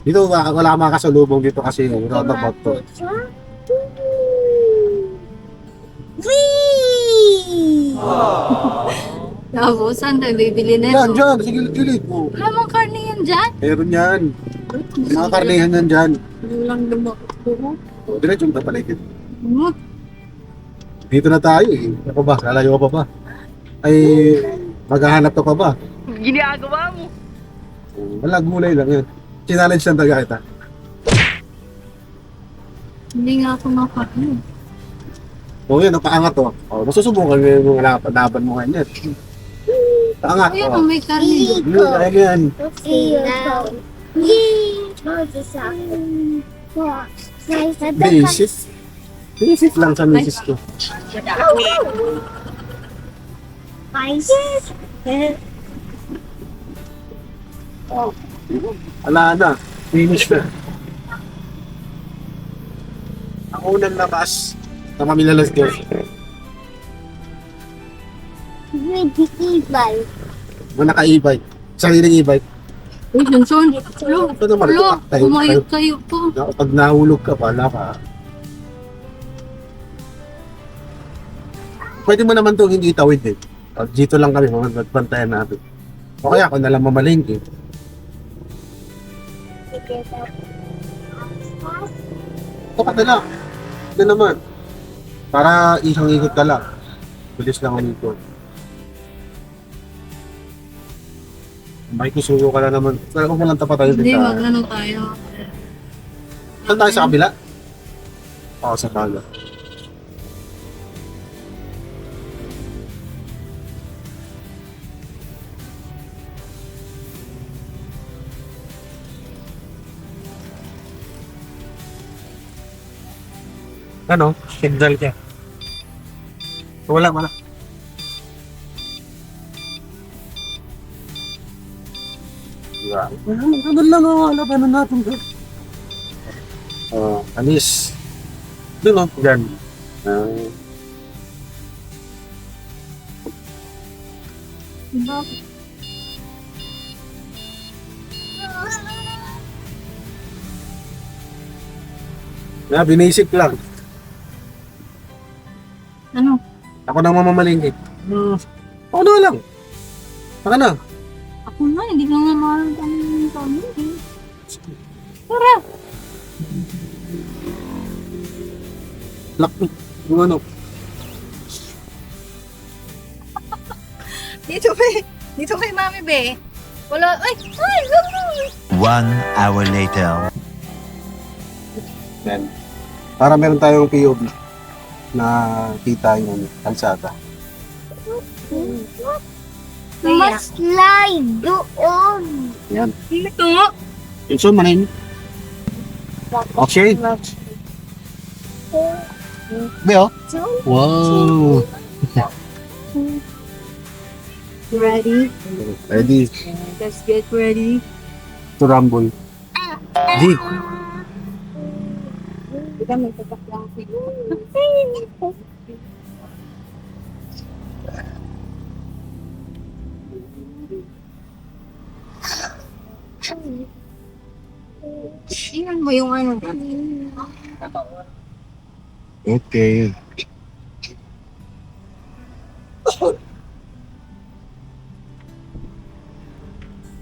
Dito wala mga kasalubong dito kasi roundabout to. Whee! Tapos, saan tayo bibili Yan, nito? dyan, sige gilid mo. Lamang karne yan dyan? Meron yan. Mga karnehan yan dyan. Walang lumak ko. O, diretso na pala dito. Hmm. Dito na tayo eh. Ako ba? Lalayo ka pa ba? Ay, maghahanap ka pa ba? Ginagawa mo. Wala, gulay lang yan. Challenge lang talaga kita. Hindi nga ako makain. O yan, nakaangat to. O, masusubukan mo yung laban mo ganyan. Paangat. Ayan, O. may karne doon. Ayan yan. Basic. Basic lang sa misis ko. Wala na. Finish na. Ang unang labas na mamilalas ko. Mga naka-e-bike. Sariling e-bike. Uy, Johnson. Hello. Ito naman, Hello. tayo- Umayot kayo po. Pag nahulog ka, pala ka. Pwede mo naman itong hindi itawid eh. Dito lang kami, magbantayan natin. O kaya ako nalang mamalingki. Ito ka na lang. Ito naman. Para isang ikot ka lang. Bilis lang ang ikot. May kusuyo ka na naman. Kung walang tapat tayo Hindi, dito. mag-ano tayo. Saan tayo sa kabila? Oo, sa kabila. Ano? Signal niya. Wala. Diba? Ano lang ang labanan natin doon? Anis. Doon o. Yan. Binisip lang. Ano? Ako na mamamalingki. Ako na lang. Saka na. Ako na, hindi ko nga mahal ang kami. Tara. Lock. Yung ano. Dito kay Mami Be. Wala, ay, ay. 1 hour later. Yan. Para meron tayong POV na kita yung kalsada. Mas slide doon. Yan. Ito nga. So, manin. Okay. Beo. Wow. Ready? Ready Let's get ready. to rumble. G. Ika may tatak lang sa'yo. Tingnan mo yung ano. Okay.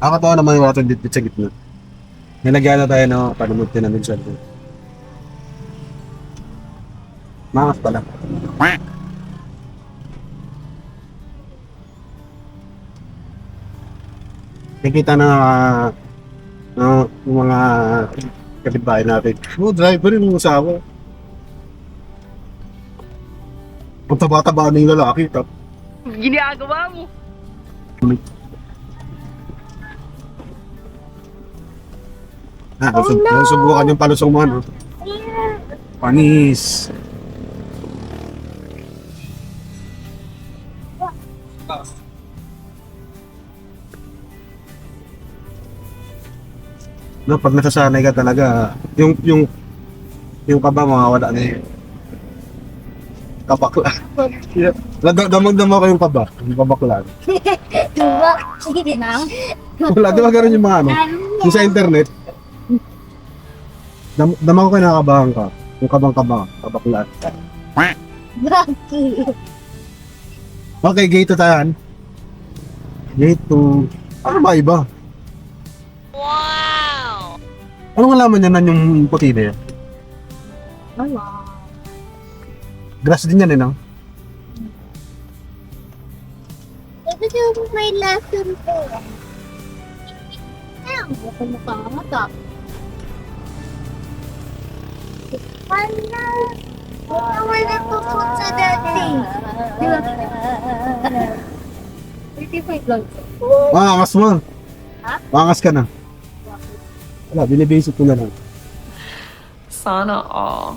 Ako to naman yung water dito sa gitna. Nilagyan na tayo ng panamutin namin sa doon. Mangas pala. Nakita na yung mga kapitbahay natin. Driver yung usawa. Ang taba-taba na yung lalaki. Ginagawa mo. Subukan yung palusong mo, no? Panis. No, pag nasasanay ka talaga, yung kaba mawawala na yun. Kabakla. Yeah. Damag-damag ko yung kaba, yung kabakla. Diba? Sige na. Wala, di ba ganun yung mga ano? Yung sa internet, Dama ko kinakabahan ka. Yung kabang-kaba, kabaklaan. Bakit? Okay, gate 2 tayo. Gate 2. Ano ba iba? Wow! Anong alaman niya na yung puti na yan? Wow. Grass din yan eh, no? Ito yung may lesson ko. Ayun, ako mukha. Wala. Wala po po sa dati. Di ba? 35 lang. Maangas mo. Ha? Maangas ka na. Wala, binibasic ko na lang. Sana all.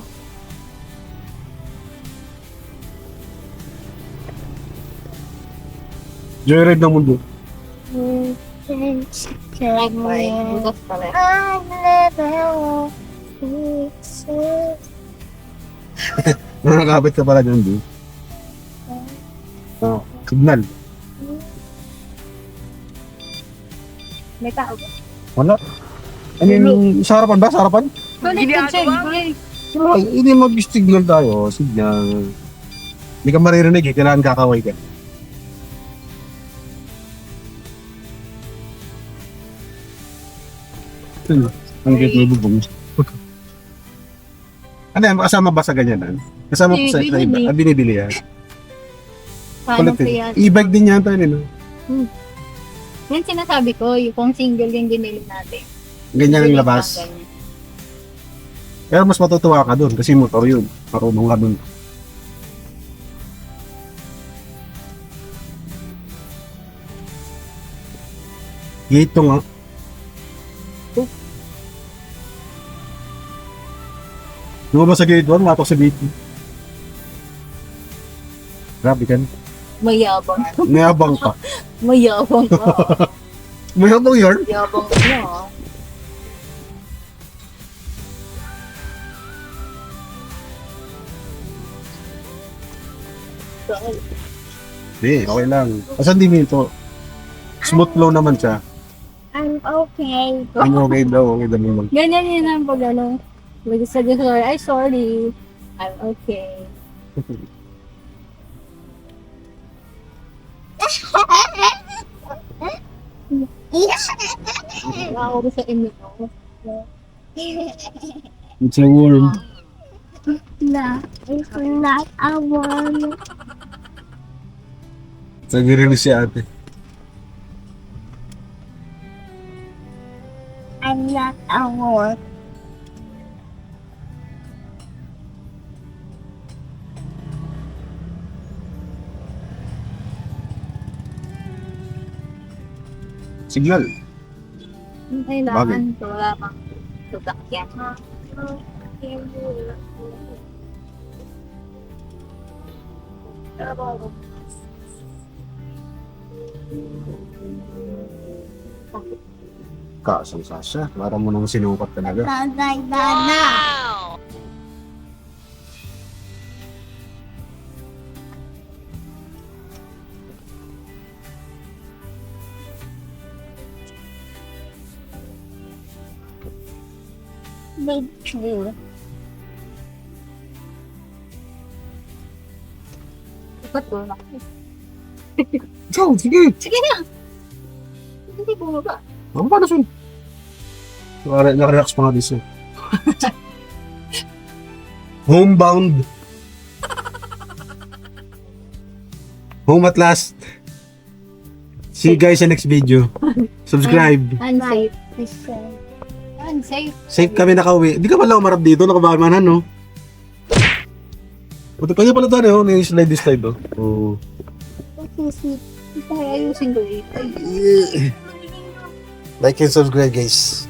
Joyride ng mundo. Bukas pala. Nakakabit ka pala dyan, dude. Oh, signal. May tao ba? Wala. Ano yung sa harapan ba? Sa harapan? Ginagawa mo. Ay, hindi mag-signal tayo. Signal. Hindi ka maririnig eh. Kailangan kakaway ka. Ano? Ang cute may bubong. Ano yan? Kasama ba sa ganyan? Kasama po sa Binibili. iba? Ah, binibili yan. Paano Kulit ko eh. yan? E-bike din yan tayo nila. Yan sinasabi ko, yung kung single yung binili natin. Ganyan ang Ganyan labas. lang, ganyan. Kaya mas matutuwa ka dun kasi motor yun. Marunong ka dun. Gate to nga. Lumabas sa gate 1, matok sa gate 2. Grabe ka. Mayabang. Mayabang ka. Mayabang ka. Mayabang yun? Mayabang ka na. Hindi, okay lang. Asan din ito? Smooth flow naman siya. I'm okay. Ang okay daw, okay daw naman. Ganyan yun ang pag ano. Mag-suggest sorry. Ay, sorry. I'm okay. Nakakuro sa inyo. It's a worm. Na, it's not a one. Nag-release si ate. I'm not a one. Signal. Kailangan ko wala pang sasakyan. Kasang siya. Para mo nang sinukat talaga. Wow! Big true. Ba't wala? Go, sige. Sige na! Hindi bumaba. Ano pa na siya? Naka-relax pa nga dito. Homebound. Home at last. See you guys sa next video. Subscribe. Unsafe. Unsafe. Safe kami nakauwi. Hindi ka pala umarap dito. Nakabamanan, no? Puti pa niya pala tayo, no? Yung slide. Oh. Ayusin ko eh. Like and subscribe, guys.